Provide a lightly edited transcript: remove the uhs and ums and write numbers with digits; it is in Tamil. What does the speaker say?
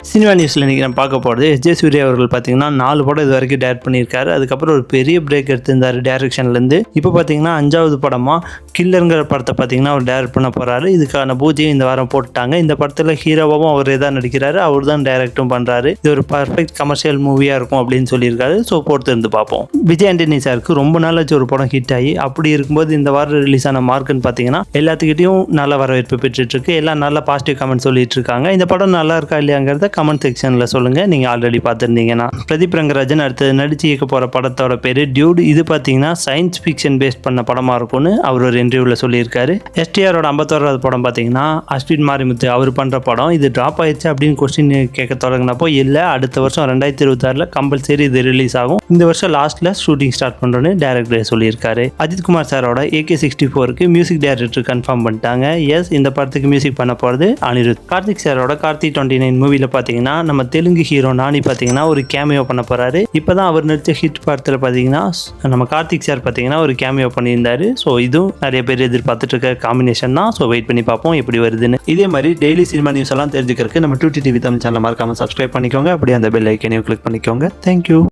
சினிமா நியூஸில் இன்றைக்கி நான் பார்க்க போகிறது எஸ்.ஜே. சூர்யா அவர்கள் பார்த்தீங்கன்னா 4 படம் இது வரைக்கும் டேரக்ட் பண்ணியிருக்காரு. அதுக்கப்புறம் ஒரு பெரிய பிரேக் எடுத்திருந்தார் டேரக்ஷன்லேருந்து. இப்போ பார்த்தீங்கன்னா 5வது படமாக கில்லருங்கிற படத்தை பார்த்தீங்கன்னா அவர் டேரக்ட் பண்ண போகிறாரு. இதுக்கான பூஜையும் இந்த வாரம் போட்டுட்டாங்க. இந்த படத்தில் ஹீரோவாகவும் அவரே தான் நடிக்கிறாரு, அவர் தான் டேரக்டும் பண்ணுறாரு. இது ஒரு பர்ஃபெக்ட் கமர்ஷியல் மூவியாக இருக்கும் அப்படின்னு சொல்லியிருக்காரு. ஸோ பொறுத்து இருந்து பார்ப்போம். விஜய் ஆண்டனி சாருக்கு ரொம்ப நாள் ஆச்சு ஒரு படம் ஹிட் ஆகி. அப்படி இருக்கும்போது இந்த வாரம் ரிலீஸ் ஆன மார்க்குன்னு பார்த்தீங்கன்னா எல்லாத்துக்கிட்டையும் நல்ல வரவேற்பு பெற்றுட்டு இருக்கு. எல்லாம் நல்ல பாசிட்டிவ் கமெண்ட் சொல்லிட்டு இருக்காங்க. இந்த படம் நல்லா இருக்கா இல்லையாங்கிறத கமெண்ட் செக்ஷனில் சொல்லுங்கள். நீங்கள் ஆல்ரெடி பார்த்துருந்தீங்கன்னா. பிரதீப் ரங்கராஜன் அடுத்தது நடிச்சு இயக்க போகிற படத்தோட பேர் டியூட். இது பார்த்தீங்கன்னா சயின்ஸ் ஃபிக்ஷன் பேஸ்ட் பண்ண படமாக இருக்கும்னு அவர் ஒரு இன்டர்வியூவில் சொல்லியிருக்காரு. எஸ்டிஆரோட 51வது படம் பார்த்தீங்கன்னா அஸ்வின் மாரிமுத்து அவர் பண்ணுற படம். இது ட்ராப் ஆயிடுச்சு அப்படின்னு கொஸ்டின் கேட்க தொடங்கினப்போ இல்லை, அடுத்த வருஷம் 2026 கம்பல்சரி இது ரிலீஸ் ஆகும். இந்த வருஷம் லாஸ்ட்டில் ஷூட்டிங் ஸ்டார்ட் பண்ணுறோன்னு டேரக்டர் சொல்லியிருக்காரு. அஜித்குமார் சாரோட AK-64க்கு மியூசிக் டைரக்டர் கன்ஃபார்ம் பண்ணிட்டாங்க. எஸ், இந்த படத்துக்கு மியூசிக் பண்ண போகிறது அனிருத். கார்த்திக் சாரோட கார்த்தி 29 மூவியில் பார்த்தீங்கன்னா நம்ம தெலுங்கு ஹீரோ நானி பார்த்தீங்கன்னா ஒரு கேமியோ பண்ண போகிறாரு. இப்போ தான் அவர் நடித்த ஹிட் படத்தில் பார்த்தீங்கன்னா நம்ம கார்த்திக் சார் பார்த்தீங்கன்னா ஒரு கேமியோ பண்ணியிருந்தாரு. ஸோ இதுவும் நிறைய பேர் எதிர்பார்த்துட்டு இருக்க காம்பினேஷன் தான். ஸோ வெயிட் பண்ணி பார்ப்போம் எப்படி வருதுன்னு. இதே மாதிரி டெய்லி சினிமா நியூஸ் எல்லாம் தெரிஞ்சுக்கிறதுக்கு நம்ம 2T TV தமிழ் சேனலை மறக்காமல் சப்ஸ்கிரைப் பண்ணிக்கோங்க. அப்படியே அந்த பெல் ஐக்கனையும் கிளிக் பண்ணிக்கோங்க. தேங்க்யூ.